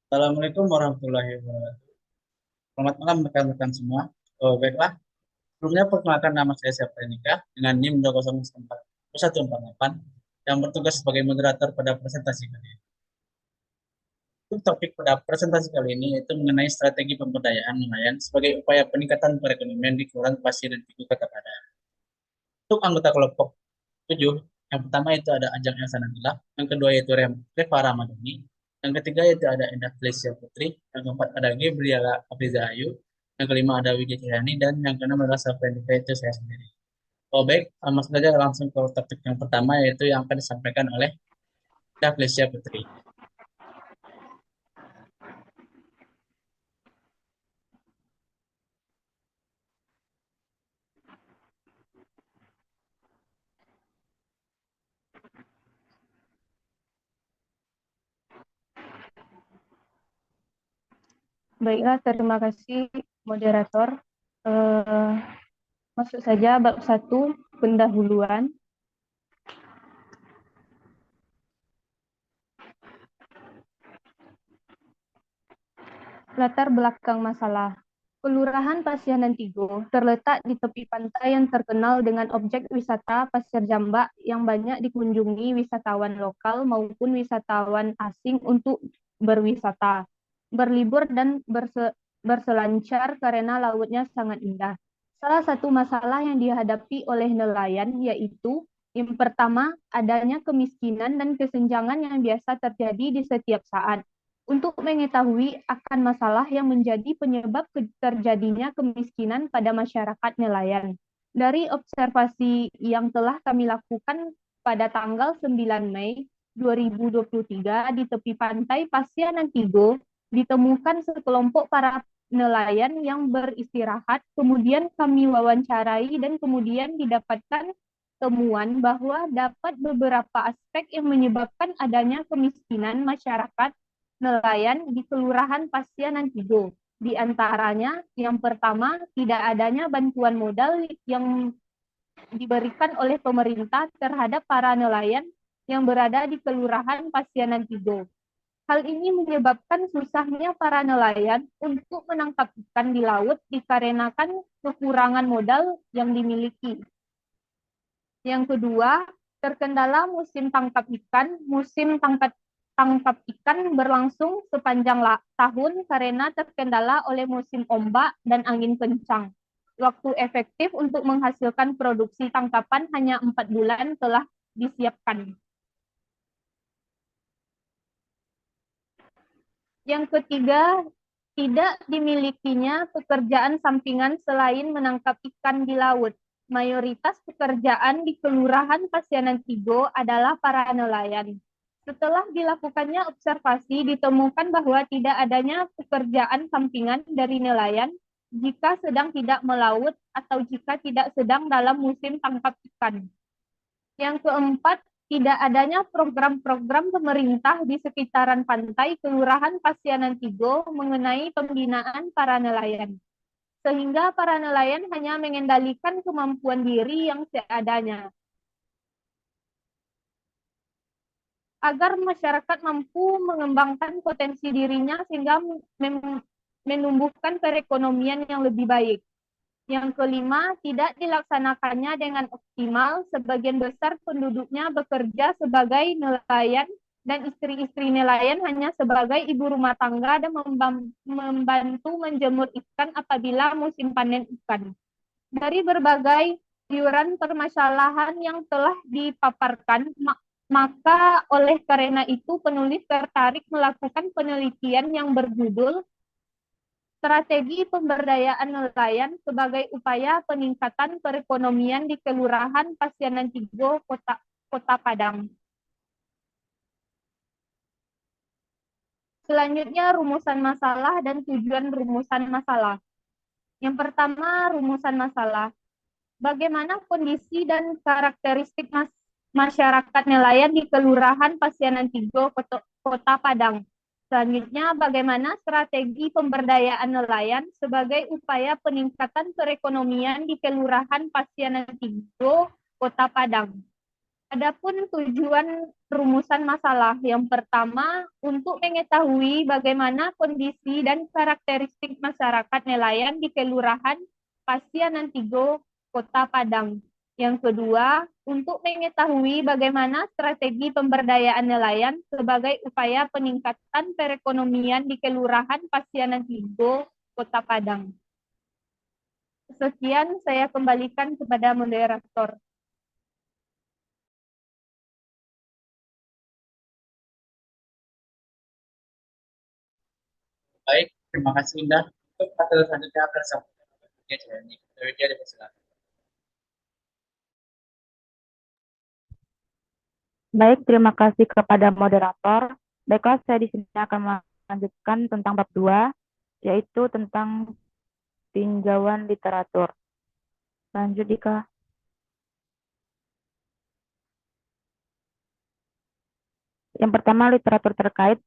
Assalamualaikum warahmatullahi wabarakatuh. Selamat malam rekan-rekan semua. Baiklah, sebelumnya perkenalkan nama saya Syafri Nikah dengan NIM 20148 yang bertugas sebagai moderator pada presentasi kali ini. Untuk topik pada presentasi kali ini yaitu mengenai strategi pemberdayaan nelayan sebagai upaya peningkatan perekonomian di Kelurahan Pasir dan Piku Kota Padang. Untuk anggota kelompok 7, yang pertama itu ada Ajang Elsa Nabila, yang kedua yaitu Reva Ramadhani, yang ketiga yaitu ada Endah Felicia Putri, yang keempat ada Gabriela Apriza Ayu, yang kelima ada Widya Cahayani, dan yang keenam adalah Saprenita itu saya sendiri. Oh baik, langsung saja langsung ke topik yang pertama yaitu yang akan disampaikan oleh Endah Felicia Putri. Baiklah, terima kasih moderator. Eh, Masuk saja bab 1, pendahuluan. Latar belakang masalah. Kelurahan Pasianan Tigo terletak di tepi pantai yang terkenal dengan objek wisata Pasir Jambak yang banyak dikunjungi wisatawan lokal maupun wisatawan asing untuk berwisata, berlibur dan berselancar karena lautnya sangat indah. Salah satu masalah yang dihadapi oleh nelayan yaitu yang pertama, adanya kemiskinan dan kesenjangan yang biasa terjadi di setiap saat. Untuk mengetahui akan masalah yang menjadi penyebab terjadinya kemiskinan pada masyarakat nelayan. Dari observasi yang telah kami lakukan pada tanggal 9 Mei 2023 di tepi pantai Pasianan Tigo, ditemukan sekelompok para nelayan yang beristirahat, kemudian kami wawancarai dan kemudian didapatkan temuan bahwa dapat beberapa aspek yang menyebabkan adanya kemiskinan masyarakat nelayan di Kelurahan Pasianan Tigo. Di antaranya, yang pertama, tidak adanya bantuan modal yang diberikan oleh pemerintah terhadap para nelayan yang berada di Kelurahan Pasianan Tigo. Hal ini menyebabkan susahnya para nelayan untuk menangkap ikan di laut dikarenakan kekurangan modal yang dimiliki. Yang kedua, terkendala musim tangkap ikan. Musim tangkap ikan berlangsung sepanjang tahun karena terkendala oleh musim ombak dan angin kencang. Waktu efektif untuk menghasilkan produksi tangkapan hanya 4 bulan telah disiapkan. Yang ketiga, tidak dimilikinya pekerjaan sampingan selain menangkap ikan di laut. Mayoritas pekerjaan di Kelurahan Pasianan Tigo adalah para nelayan. Setelah dilakukannya observasi, ditemukan bahwa tidak adanya pekerjaan sampingan dari nelayan jika sedang tidak melaut atau jika tidak sedang dalam musim tangkap ikan. Yang keempat, tidak adanya program-program pemerintah di sekitaran pantai Kelurahan Pasianan Tigo mengenai pembinaan para nelayan. Sehingga para nelayan hanya mengendalikan kemampuan diri yang seadanya. Agar masyarakat mampu mengembangkan potensi dirinya sehingga menumbuhkan perekonomian yang lebih baik. Yang kelima, tidak dilaksanakannya dengan optimal. Sebagian besar penduduknya bekerja sebagai nelayan dan istri-istri nelayan hanya sebagai ibu rumah tangga dan membantu menjemur ikan apabila musim panen ikan. Dari berbagai iuran permasalahan yang telah dipaparkan, maka oleh karena itu penulis tertarik melakukan penelitian yang berjudul Strategi Pemberdayaan Nelayan sebagai Upaya Peningkatan Perekonomian di Kelurahan Pasianan Tigo, Kota Padang. Selanjutnya, rumusan masalah dan tujuan rumusan masalah. Yang pertama, rumusan masalah. Bagaimana kondisi dan karakteristik masyarakat nelayan di Kelurahan Pasianan Tigo, Kota Padang? Selanjutnya, bagaimana strategi pemberdayaan nelayan sebagai upaya peningkatan perekonomian di Kelurahan Pasianan Tigo, Kota Padang? Adapun tujuan rumusan masalah yang pertama untuk mengetahui bagaimana kondisi dan karakteristik masyarakat nelayan di Kelurahan Pasianan Tigo, Kota Padang. Yang kedua, untuk mengetahui bagaimana strategi pemberdayaan nelayan sebagai upaya peningkatan perekonomian di Kelurahan Pasianan Tigo, Kota Padang. Sekian saya kembalikan kepada moderator. Baik, terima kasih Indah. Untuk materi selanjutnya akan disampaikan oleh Widya Jayani. Widya dipersilakan. Baik, terima kasih kepada moderator. Baiklah, saya di sini akan melanjutkan tentang bab 2, yaitu tentang tinjauan literatur. Lanjut, Dika. Yang pertama, literatur terkait.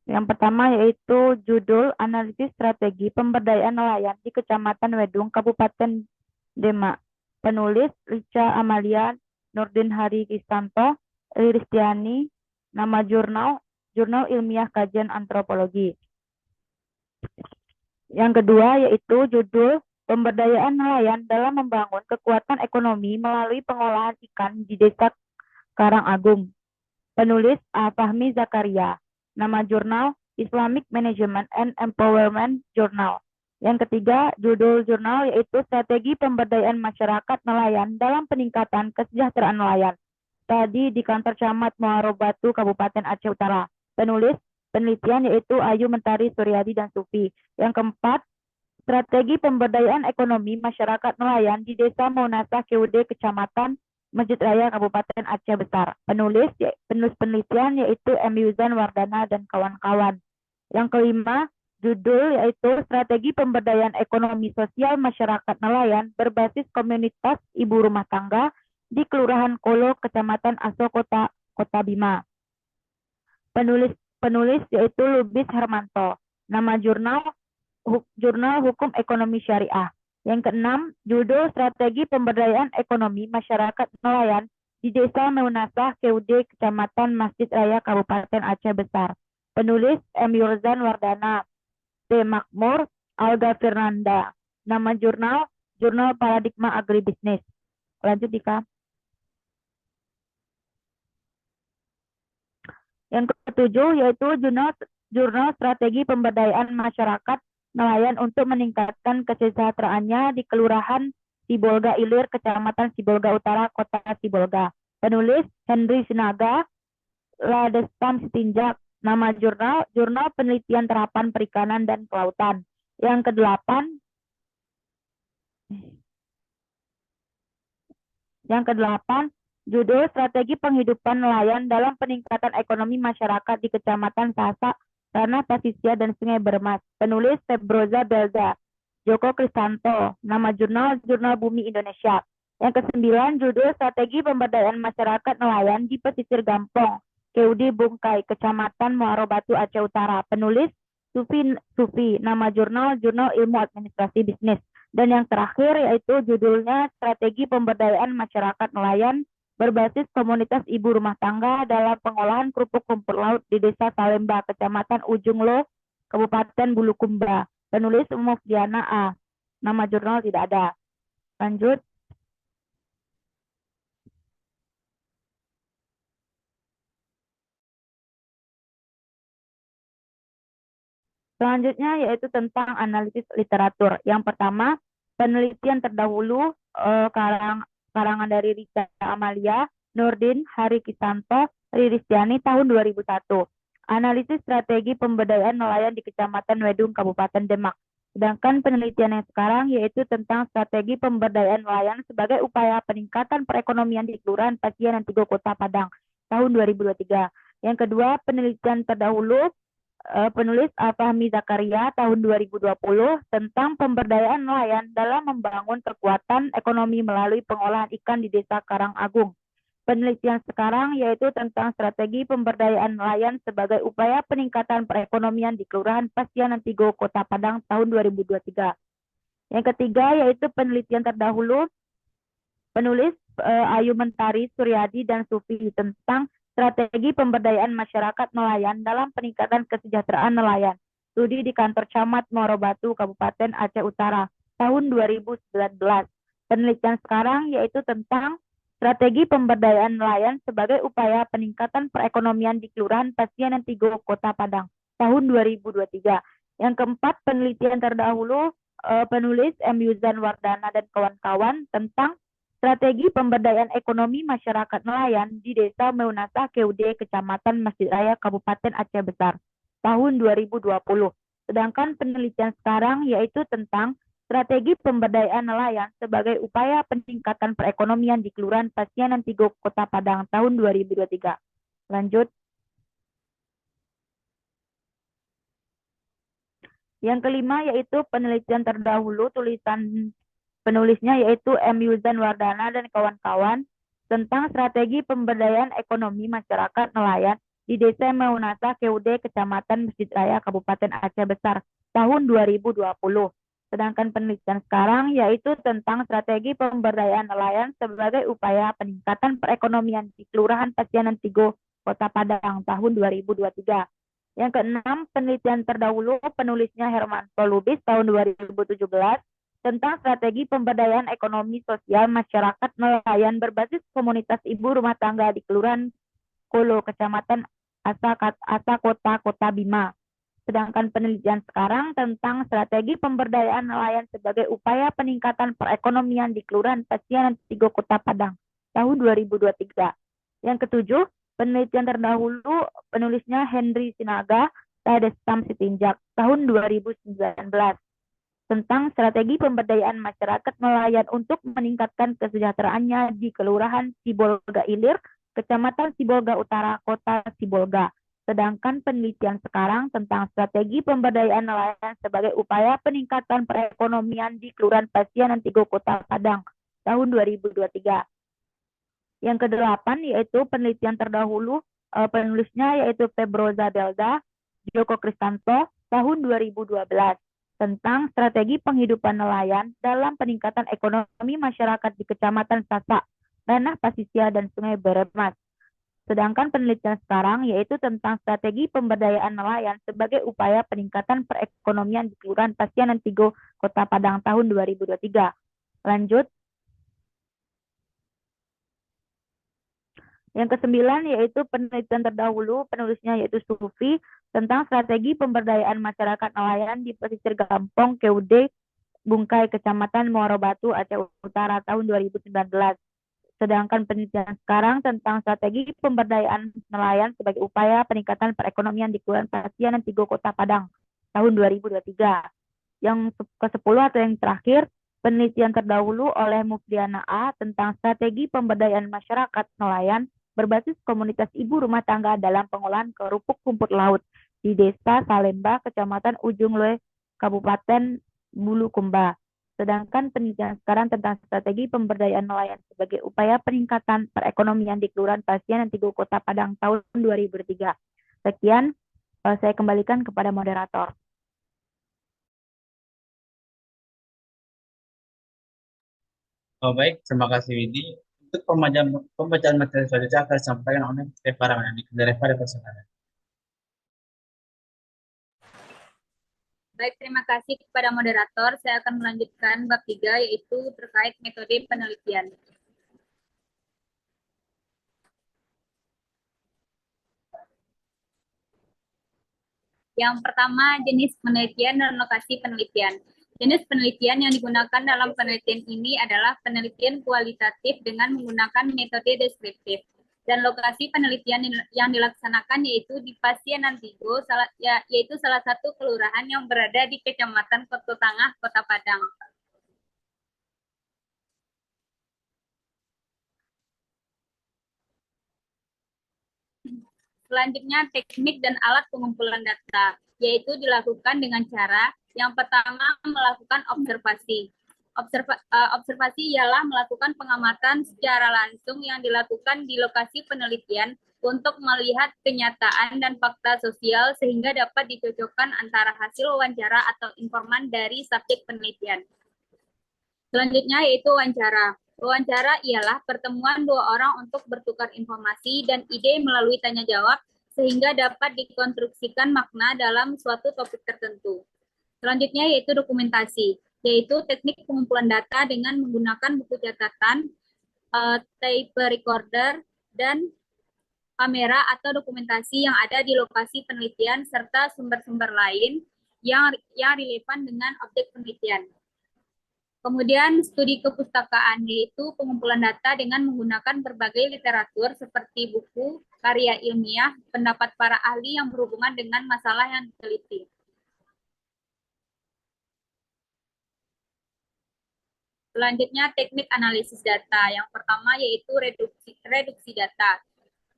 Yang pertama yaitu judul Analisis Strategi Pemberdayaan Nelayan di Kecamatan Wedung, Kabupaten Demak. Penulis Richa Amalia Nurdin Hari Kristanto, Ristiani. Nama jurnal, Jurnal Ilmiah Kajian Antropologi. Yang kedua yaitu judul Pemberdayaan Nelayan dalam Membangun Kekuatan Ekonomi Melalui Pengolahan Ikan di Desa Karangagung. Penulis A. Fahmi Zakaria. Nama jurnal Islamic Management and Empowerment Journal. Yang ketiga, judul jurnal yaitu Strategi Pemberdayaan Masyarakat Nelayan dalam Peningkatan Kesejahteraan Nelayan. Tadi di kantor Camat Muaro Batu, Kabupaten Aceh Utara. Penulis penelitian yaitu Ayu Mentari Suryadi dan Sufi. Yang keempat, Strategi Pemberdayaan Ekonomi Masyarakat Nelayan di Desa Maunasah KUD Kecamatan Masjid Raya Kabupaten Aceh Besar. Penulis penelitian yaitu M. Yuzan Wardana dan kawan-kawan. Yang kelima, judul yaitu Strategi Pemberdayaan Ekonomi Sosial Masyarakat Nelayan berbasis komunitas ibu rumah tangga di Kelurahan Kolo, Kecamatan Aso, Kota Bima. Penulis yaitu Lubis Hermanto. Nama Jurnal Hukum Ekonomi Syariah. Yang keenam, judul Strategi Pemberdayaan Ekonomi Masyarakat Nelayan di Desa Maunasah KUD Kecamatan Masjid Raya Kabupaten Aceh Besar. Penulis M. Yurzan Wardana, T. Makmur, Alga Fernanda. Nama Jurnal Paradigma Agribisnis. Lanjut, Dika. Yang ketujuh yaitu Jurnal Strategi Pemberdayaan Masyarakat Nelayan untuk meningkatkan kesejahteraannya di Kelurahan Sibolga Ilir, Kecamatan Sibolga Utara, Kota Sibolga. Penulis Henry Sinaga, Ladestam Sitinjak. Nama Jurnal Penelitian Terapan Perikanan dan Kelautan. Yang kedelapan, judul Strategi Penghidupan Nelayan dalam Peningkatan Ekonomi Masyarakat di Kecamatan Sasak, Ranah Pasisia dan Sungai Bermas. Penulis Febroza Belda, Joko Kristanto. Nama Jurnal Bumi Indonesia. Yang kesembilan, judul Strategi Pemberdayaan Masyarakat Nelayan di Pesisir Gampong, KUD Bungkai, Kecamatan Muaro Batu, Aceh Utara. Penulis Sufi. Nama Jurnal Ilmu Administrasi Bisnis. Dan yang terakhir yaitu judulnya Strategi Pemberdayaan Masyarakat Nelayan berbasis komunitas ibu rumah tangga dalam pengolahan kerupuk rumput laut di Desa Salemba, Kecamatan Ujung Lo, Kabupaten Bulukumba. Penulis Mufdiana A. Nama jurnal tidak ada. Lanjut. Selanjutnya yaitu tentang analisis literatur. Yang pertama, penelitian terdahulu karangan dari Richa Amalia Nurdin Hari Kristanto Ristiani tahun 2001. Analisis strategi pemberdayaan nelayan di Kecamatan Wedung, Kabupaten Demak. Sedangkan penelitian yang sekarang yaitu tentang strategi pemberdayaan nelayan sebagai upaya peningkatan perekonomian di Kelurahan Pasianan Tigo, Kota Padang tahun 2023. Yang kedua, penelitian terdahulu penulis Fahmi Zakaria tahun 2020 tentang pemberdayaan nelayan dalam membangun kekuatan ekonomi melalui pengolahan ikan di Desa Karangagung. Penelitian sekarang yaitu tentang strategi pemberdayaan nelayan sebagai upaya peningkatan perekonomian di Kelurahan Pasianan Tigo, Kota Padang tahun 2023. Yang ketiga yaitu penelitian terdahulu penulis Ayu Mentari, Suryadi, dan Sufi tentang strategi pemberdayaan masyarakat nelayan dalam peningkatan kesejahteraan nelayan. Studi di kantor Camat Muaro Batu, Kabupaten Aceh Utara, tahun 2019. Penelitian sekarang yaitu tentang strategi pemberdayaan nelayan sebagai upaya peningkatan perekonomian di Kelurahan Pasianan Tigo, Kota Padang, tahun 2023. Yang keempat, penelitian terdahulu penulis M. Yuzan Wardana dan kawan-kawan tentang strategi pemberdayaan ekonomi masyarakat nelayan di Desa Meunasah KUD Kecamatan Masjid Raya Kabupaten Aceh Besar tahun 2020. Sedangkan penelitian sekarang yaitu tentang strategi pemberdayaan nelayan sebagai upaya peningkatan perekonomian di Kelurahan Pasianan Tigo Kota Padang tahun 2023. Lanjut. Yang kelima yaitu penelitian terdahulu, tulisan penulisnya yaitu M. Yuzan Wardana dan kawan-kawan tentang strategi pemberdayaan ekonomi masyarakat nelayan di Desa Meunasah KUD Kecamatan Masjid Raya Kabupaten Aceh Besar tahun 2020. Sedangkan penelitian sekarang yaitu tentang strategi pemberdayaan nelayan sebagai upaya peningkatan perekonomian di Kelurahan Pasianan Tigo Kota Padang tahun 2023. Yang keenam, penelitian terdahulu penulisnya Hermanto Lubis tahun 2017 tentang strategi pemberdayaan ekonomi sosial masyarakat nelayan berbasis komunitas ibu rumah tangga di Kelurahan Kolo, Kecamatan Asa Kota Bima. Sedangkan penelitian sekarang tentang strategi pemberdayaan nelayan sebagai upaya peningkatan perekonomian di Kelurahan Pasianan Tigo Kota Padang tahun 2023. Yang ketujuh, penelitian terdahulu penulisnya Henry Sinaga Tadestam Sitinjak tahun 2019 tentang strategi pemberdayaan masyarakat nelayan untuk meningkatkan kesejahteraannya di Kelurahan Sibolga Ilir, Kecamatan Sibolga Utara, Kota Sibolga. Sedangkan penelitian sekarang tentang strategi pemberdayaan nelayan sebagai upaya peningkatan perekonomian di Kelurahan Pasianan Tigo Kota Padang tahun 2023. Yang kedelapan yaitu penelitian terdahulu penulisnya yaitu Febroza Delda Joko Kristanto tahun 2012 tentang strategi penghidupan nelayan dalam peningkatan ekonomi masyarakat di Kecamatan Sasak, Ranah Pasisia, dan Sungai Beremas. Sedangkan penelitian sekarang yaitu tentang strategi pemberdayaan nelayan sebagai upaya peningkatan perekonomian di Kelurahan Pasianan Tigo Kota Padang tahun 2023. Lanjut. Yang kesembilan yaitu penelitian terdahulu penulisnya yaitu Sufi tentang strategi pemberdayaan masyarakat nelayan di pesisir Gampong KUD Bungkai Kecamatan Muaro Batu Aceh Utara tahun 2019. Sedangkan penelitian sekarang tentang strategi pemberdayaan nelayan sebagai upaya peningkatan perekonomian di Kelurahan Pasianan Tigo Kota Padang tahun 2023. Yang ke-10 atau yang terakhir, penelitian terdahulu oleh Mufdiana A tentang strategi pemberdayaan masyarakat nelayan berbasis komunitas ibu rumah tangga dalam pengolahan kerupuk rumput laut di Desa Salemba, Kecamatan Ujung Loe, Kabupaten Bulukumba. Sedangkan penelitian sekarang tentang strategi pemberdayaan nelayan sebagai upaya peningkatan perekonomian di Kelurahan Pasianan Tigo Kota Padang tahun 2003. Sekian, saya kembalikan kepada moderator. Baik, terima kasih Widi. Untuk pembacaan materi selanjutnya akan disampaikan oleh Reva Ramadhani. Reva dipersilakan. Baik, terima kasih kepada moderator. Saya akan melanjutkan bab 3 yaitu terkait metode penelitian. Yang pertama, jenis penelitian dan lokasi penelitian. Jenis penelitian yang digunakan dalam penelitian ini adalah penelitian kualitatif dengan menggunakan metode deskriptif. Dan lokasi penelitian yang dilaksanakan yaitu di Pasianan Tigo, yaitu salah satu kelurahan yang berada di Kecamatan Kota Tengah, Kota Padang. Selanjutnya, teknik dan alat pengumpulan data, yaitu dilakukan dengan cara yang pertama melakukan observasi. Observasi ialah melakukan pengamatan secara langsung yang dilakukan di lokasi penelitian untuk melihat kenyataan dan fakta sosial sehingga dapat dicocokkan antara hasil wawancara atau informan dari subjek penelitian. Selanjutnya yaitu wawancara. Wawancara ialah pertemuan dua orang untuk bertukar informasi dan ide melalui tanya jawab sehingga dapat dikonstruksikan makna dalam suatu topik tertentu. Selanjutnya yaitu dokumentasi, yaitu teknik pengumpulan data dengan menggunakan buku catatan, tape recorder, dan kamera atau dokumentasi yang ada di lokasi penelitian serta sumber-sumber lain yang relevan dengan objek penelitian. Kemudian studi kepustakaan, yaitu pengumpulan data dengan menggunakan berbagai literatur seperti buku, karya ilmiah, pendapat para ahli yang berhubungan dengan masalah yang diteliti. Selanjutnya teknik analisis data. Yang pertama yaitu reduksi data.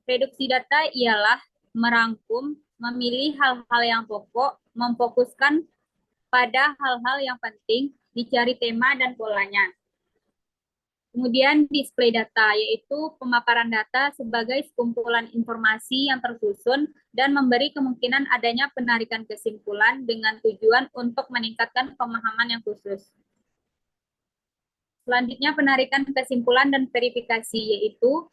Reduksi data ialah merangkum, memilih hal-hal yang pokok, memfokuskan pada hal-hal yang penting, dicari tema dan polanya. Kemudian display data, yaitu pemaparan data sebagai sekumpulan informasi yang tersusun dan memberi kemungkinan adanya penarikan kesimpulan dengan tujuan untuk meningkatkan pemahaman yang khusus. Selanjutnya penarikan kesimpulan dan verifikasi, yaitu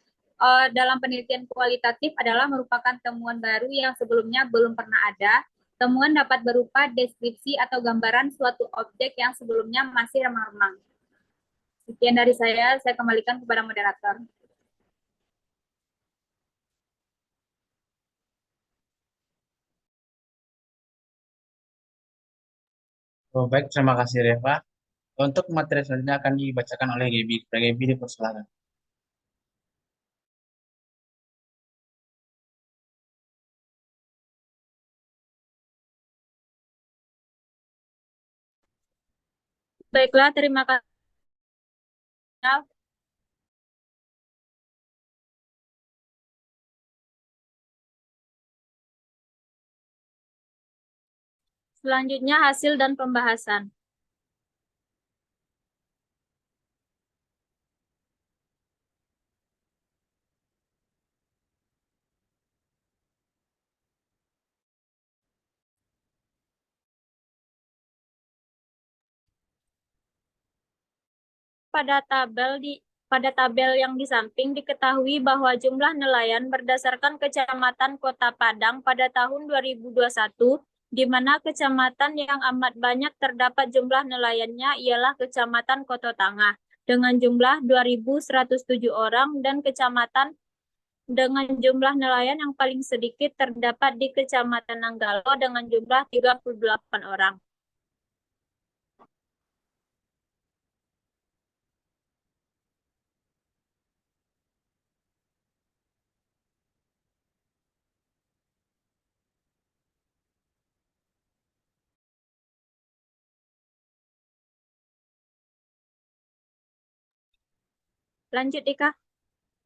dalam penelitian kualitatif adalah merupakan temuan baru yang sebelumnya belum pernah ada. Temuan dapat berupa deskripsi atau gambaran suatu objek yang sebelumnya masih remang-remang. Sekian dari saya kembalikan kepada moderator. Oh, baik, terima kasih Reva. Untuk materi selanjutnya akan dibacakan oleh Gaby. Gaby dipersilakan. Baiklah, terima kasih. Selanjutnya hasil dan pembahasan. Pada tabel yang di samping diketahui bahwa jumlah nelayan berdasarkan kecamatan Kota Padang pada tahun 2021, di mana kecamatan yang amat banyak terdapat jumlah nelayannya ialah Kecamatan Koto Tangah dengan jumlah 2.107 orang dan kecamatan dengan jumlah nelayan yang paling sedikit terdapat di Kecamatan Nanggalo dengan jumlah 38 orang. Lanjut, Ika.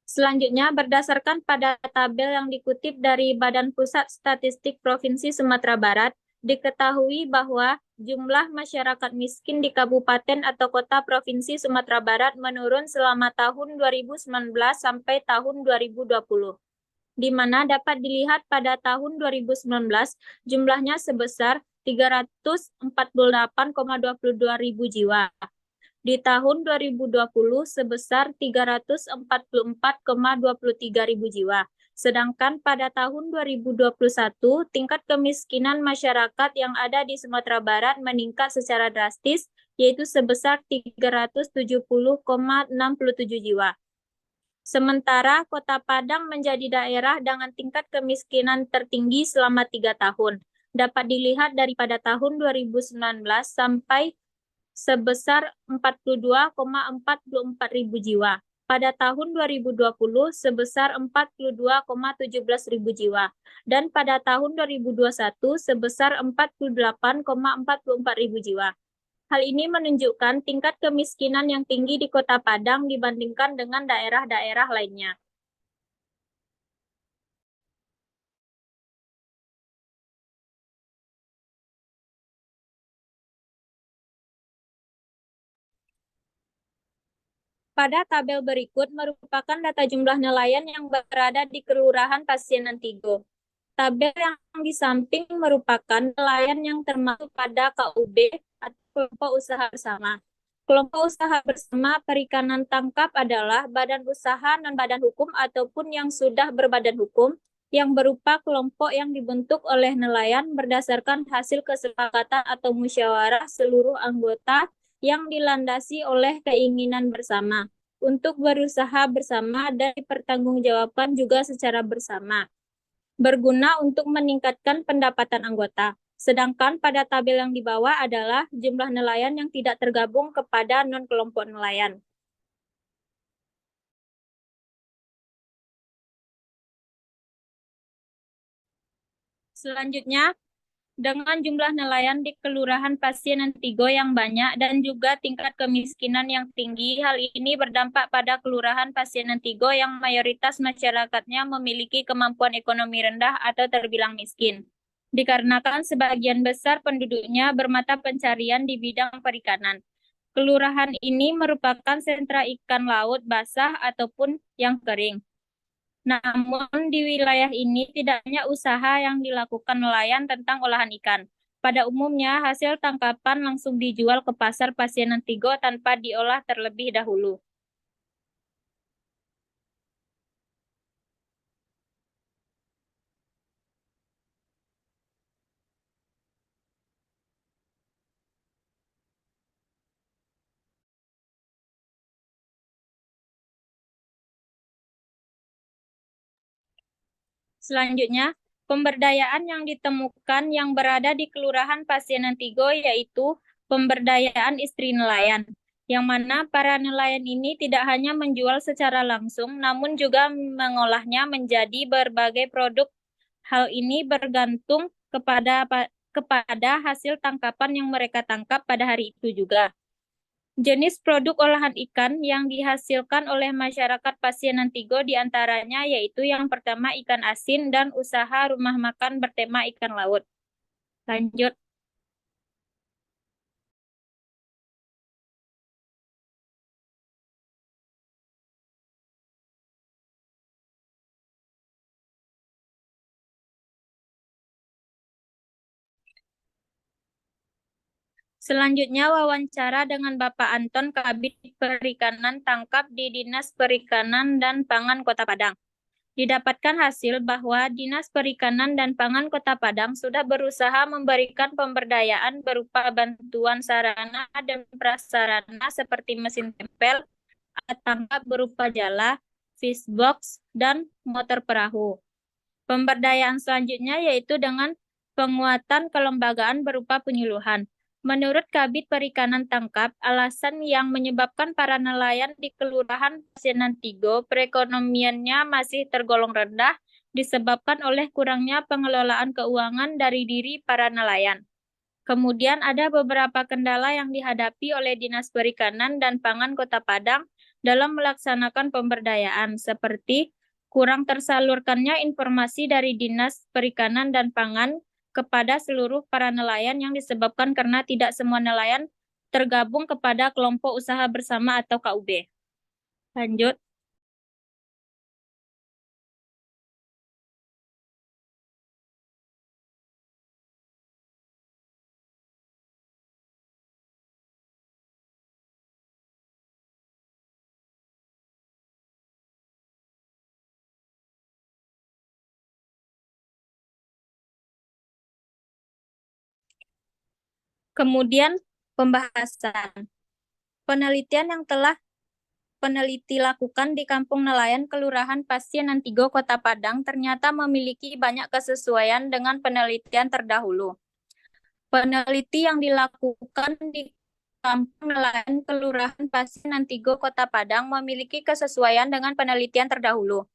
Selanjutnya, berdasarkan pada tabel yang dikutip dari Badan Pusat Statistik Provinsi Sumatera Barat, diketahui bahwa jumlah masyarakat miskin di kabupaten atau kota Provinsi Sumatera Barat menurun selama tahun 2019 sampai tahun 2020, di mana dapat dilihat pada tahun 2019 jumlahnya sebesar 348,22 ribu jiwa. Di tahun 2020 sebesar 344,23 ribu jiwa. Sedangkan pada tahun 2021, tingkat kemiskinan masyarakat yang ada di Sumatera Barat meningkat secara drastis, yaitu sebesar 370,67 jiwa. Sementara Kota Padang menjadi daerah dengan tingkat kemiskinan tertinggi selama 3 tahun. Dapat dilihat daripada tahun 2019 sampai sebesar 42,44 ribu jiwa. Pada tahun 2020 sebesar 42,17 ribu jiwa. Dan pada tahun 2021 sebesar 48,44 ribu jiwa. Hal ini menunjukkan tingkat kemiskinan yang tinggi di Kota Padang dibandingkan dengan daerah-daerah lainnya. Pada tabel berikut merupakan data jumlah nelayan yang berada di Kelurahan Pasianan Tigo. Tabel yang di samping merupakan nelayan yang termasuk pada KUB atau kelompok usaha bersama. Kelompok usaha bersama perikanan tangkap adalah badan usaha non-badan hukum ataupun yang sudah berbadan hukum yang berupa kelompok yang dibentuk oleh nelayan berdasarkan hasil kesepakatan atau musyawarah seluruh anggota yang dilandasi oleh keinginan bersama untuk berusaha bersama dan dipertanggungjawabkan juga secara bersama, berguna untuk meningkatkan pendapatan anggota. Sedangkan pada tabel yang di bawah adalah jumlah nelayan yang tidak tergabung kepada non-kelompok nelayan. Selanjutnya, dengan jumlah nelayan di Kelurahan Pasienan Tigo yang banyak dan juga tingkat kemiskinan yang tinggi, hal ini berdampak pada Kelurahan Pasienan Tigo yang mayoritas masyarakatnya memiliki kemampuan ekonomi rendah atau terbilang miskin. Dikarenakan sebagian besar penduduknya bermata pencarian di bidang perikanan. Kelurahan ini merupakan sentra ikan laut basah ataupun yang kering. Namun di wilayah ini tidak banyak usaha yang dilakukan nelayan tentang olahan ikan. Pada umumnya, hasil tangkapan langsung dijual ke pasar Pasienan Tigo tanpa diolah terlebih dahulu. Selanjutnya, pemberdayaan yang ditemukan yang berada di Kelurahan Pasienan Tigo yaitu pemberdayaan istri nelayan, yang mana para nelayan ini tidak hanya menjual secara langsung, namun juga mengolahnya menjadi berbagai produk. Hal ini bergantung kepada hasil tangkapan yang mereka tangkap pada hari itu juga. Jenis produk olahan ikan yang dihasilkan oleh masyarakat Pasienan Tigo diantaranya yaitu yang pertama ikan asin dan usaha rumah makan bertema ikan laut. Lanjut. Selanjutnya wawancara dengan Bapak Anton, Kabid Perikanan Tangkap di Dinas Perikanan dan Pangan Kota Padang. Didapatkan hasil bahwa Dinas Perikanan dan Pangan Kota Padang sudah berusaha memberikan pemberdayaan berupa bantuan sarana dan prasarana seperti mesin tempel, alat tangkap berupa jala, fish box, dan motor perahu. Pemberdayaan selanjutnya yaitu dengan penguatan kelembagaan berupa penyuluhan. Menurut Kabid Perikanan Tangkap, alasan yang menyebabkan para nelayan di Kelurahan Pasienan Tigo perekonomiannya masih tergolong rendah disebabkan oleh kurangnya pengelolaan keuangan dari diri para nelayan. Kemudian ada beberapa kendala yang dihadapi oleh Dinas Perikanan dan Pangan Kota Padang dalam melaksanakan pemberdayaan, seperti kurang tersalurkannya informasi dari Dinas Perikanan dan Pangan kepada seluruh para nelayan yang disebabkan karena tidak semua nelayan tergabung kepada kelompok usaha bersama atau KUB. Lanjut. Kemudian pembahasan. Penelitian yang telah peneliti lakukan di Kampung Nelayan Kelurahan Pasienan Tigo Kota Padang ternyata memiliki banyak kesesuaian dengan penelitian terdahulu. Peneliti yang dilakukan di Kampung Nelayan Kelurahan Pasienan Tigo Kota Padang memiliki kesesuaian dengan penelitian terdahulu.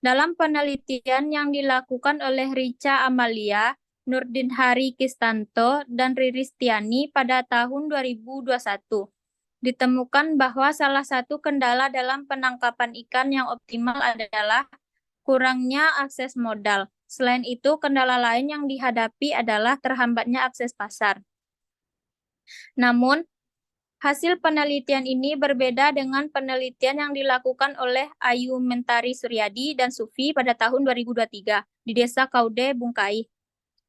Dalam penelitian yang dilakukan oleh Richa Amalia, Nurdin Hari Kistanto, dan Riristiani pada tahun 2021, ditemukan bahwa salah satu kendala dalam penangkapan ikan yang optimal adalah kurangnya akses modal. Selain itu, kendala lain yang dihadapi adalah terhambatnya akses pasar. Namun, hasil penelitian ini berbeda dengan penelitian yang dilakukan oleh Ayu Mentari Suryadi dan Sufi pada tahun 2023 di Desa Kaude, Bungkai.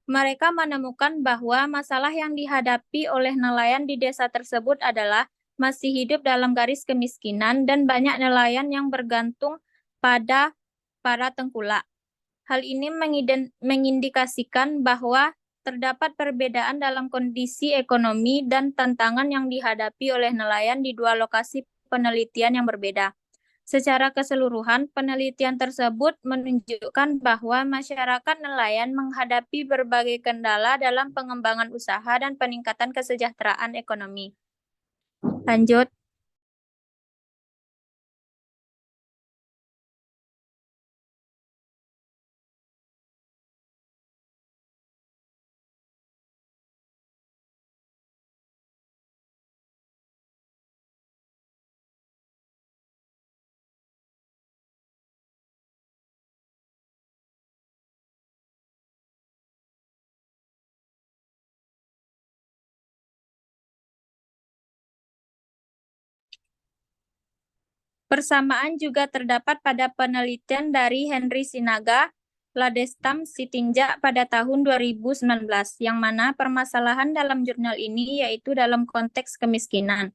Mereka menemukan bahwa masalah yang dihadapi oleh nelayan di desa tersebut adalah masih hidup dalam garis kemiskinan, dan banyak nelayan yang bergantung pada para tengkulak. Hal ini mengindikasikan bahwa terdapat perbedaan dalam kondisi ekonomi dan tantangan yang dihadapi oleh nelayan di dua lokasi penelitian yang berbeda. Secara keseluruhan, penelitian tersebut menunjukkan bahwa masyarakat nelayan menghadapi berbagai kendala dalam pengembangan usaha dan peningkatan kesejahteraan ekonomi. Lanjut. Persamaan juga terdapat pada penelitian dari Henry Sinaga, Ladestam Sitinjak pada tahun 2019, yang mana permasalahan dalam jurnal ini yaitu dalam konteks kemiskinan.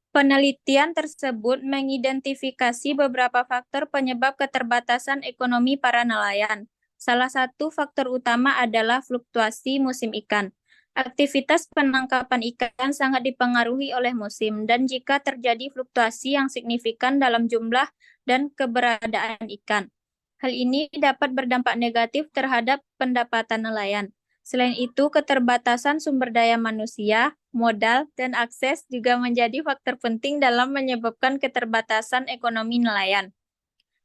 Penelitian tersebut mengidentifikasi beberapa faktor penyebab keterbatasan ekonomi para nelayan. Salah satu faktor utama adalah fluktuasi musim ikan. Aktivitas penangkapan ikan sangat dipengaruhi oleh musim, dan jika terjadi fluktuasi yang signifikan dalam jumlah dan keberadaan ikan, hal ini dapat berdampak negatif terhadap pendapatan nelayan. Selain itu, keterbatasan sumber daya manusia, modal, dan akses juga menjadi faktor penting dalam menyebabkan keterbatasan ekonomi nelayan.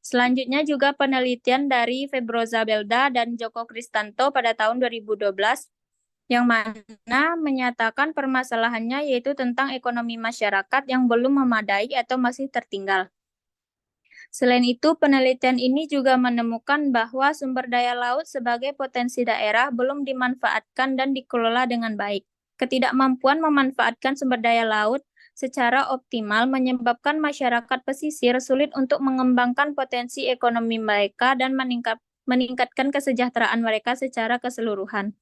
Selanjutnya juga penelitian dari Febroza Belda dan Joko Kristanto pada tahun 2012, yang mana menyatakan permasalahannya yaitu tentang ekonomi masyarakat yang belum memadai atau masih tertinggal. Selain itu, penelitian ini juga menemukan bahwa sumber daya laut sebagai potensi daerah belum dimanfaatkan dan dikelola dengan baik. Ketidakmampuan memanfaatkan sumber daya laut secara optimal menyebabkan masyarakat pesisir sulit untuk mengembangkan potensi ekonomi mereka dan meningkatkan kesejahteraan mereka secara keseluruhan.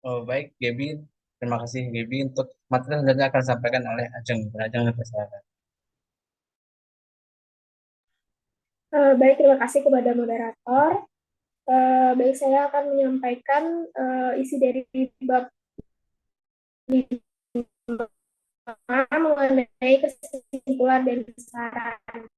Oh, baik, Gaby. Terima kasih, Gaby. Untuk materi selanjutnya akan disampaikan oleh Ajeng. Ajeng, dipersilakan. Baik, terima kasih kepada moderator. Baik, saya akan menyampaikan isi dari bab 5 mengenai kesimpulan dan saran.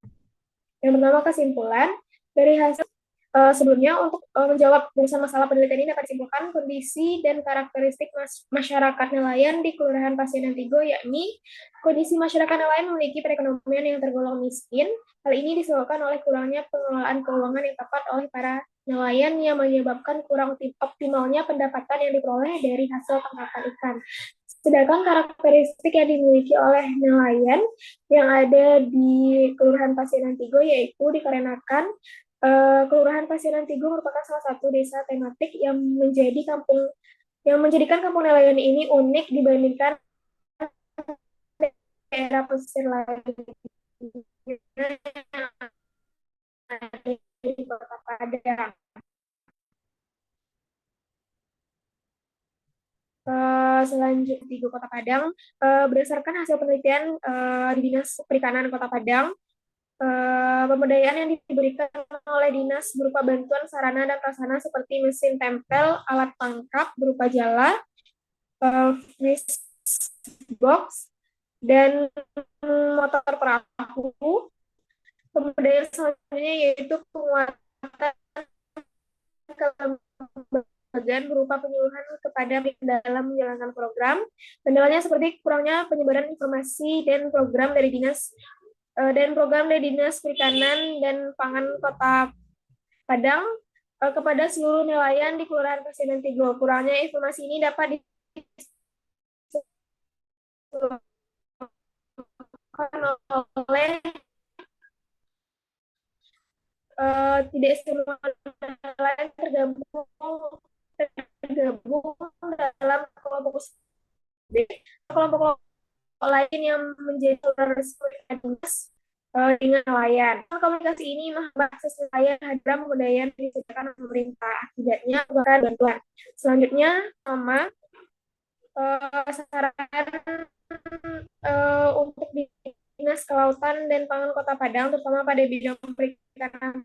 Yang pertama, kesimpulan dari hasil sebelumnya untuk menjawab masalah penelitian ini dapat disimpulkan kondisi dan karakteristik masyarakat nelayan di Kelurahan Pasianan Tigo, yakni kondisi masyarakat nelayan memiliki perekonomian yang tergolong miskin. Hal ini disebabkan oleh kurangnya pengelolaan keuangan yang tepat oleh para nelayan yang menyebabkan kurang optimalnya pendapatan yang diperoleh dari hasil tangkapan ikan. Sedangkan karakteristik yang dimiliki oleh nelayan yang ada di Kelurahan Pasianan Tigo yaitu dikarenakan Kelurahan Pasianan Tigo merupakan salah satu desa tematik yang menjadikan kampung nelayan ini unik dibandingkan daerah pesisir lain di Kota Padang. Selanjutnya di Kota Padang, berdasarkan hasil penelitian di Dinas Perikanan Kota Padang, pemberdayaan yang diberikan oleh dinas berupa bantuan sarana dan prasarana seperti mesin tempel, alat tangkap berupa jala, fish box, dan motor perahu. Pemberdayaan selanjutnya yaitu penguatan kelembagaan berupa penyuluhan kepada dalam menjalankan program. Kendalanya seperti kurangnya penyebaran informasi dan program dari Dinas Perikanan dan Pangan Kota Padang kepada seluruh nelayan di Kelurahan Pasianan Tigo. Kurangnya informasi ini dapat oleh tidak semua nelayan tergabung dalam kelompok kelompok lain yang menjadi resiko dinas dengan nelayan. Komunikasi ini menghambat akses nelayan terhadap pemberdayaan yang disediakan oleh pemerintah. Akibatnya kebakaran bantuan. Selanjutnya, sama saran untuk Dinas Kelautan dan Pangan Kota Padang, terutama pada bidang perikanan,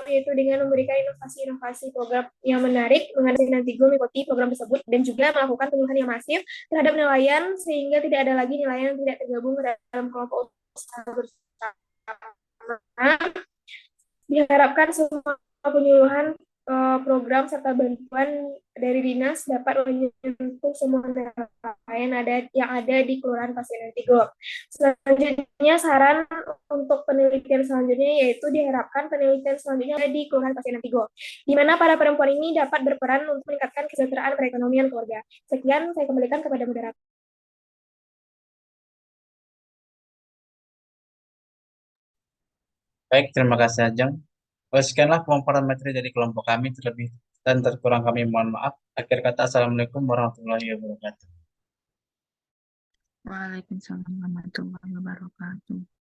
yaitu dengan memberikan inovasi-inovasi program yang menarik, nanti mengikuti program tersebut, dan juga melakukan penyuluhan yang masif terhadap nelayan, sehingga tidak ada lagi nelayan yang tidak tergabung dalam kelompok usaha bersama. Diharapkan semua penyuluhan program serta bantuan dari dinas dapat menyentuh semua nelayan yang ada di Kelurahan Pasianan Tigo. Selanjutnya, saran untuk penelitian selanjutnya yaitu diharapkan penelitian selanjutnya ada di Kelurahan Pasianan Tigo, di mana para perempuan ini dapat berperan untuk meningkatkan kesejahteraan perekonomian keluarga. Sekian, saya kembalikan kepada moderator. Baik, terima kasih Ajeng. Sekianlah pemaparan materi dari kelompok kami, terlebih dan terkurang kami mohon maaf. Akhir kata, Assalamualaikum warahmatullahi wabarakatuh. Waalaikumsalam warahmatullahi wabarakatuh.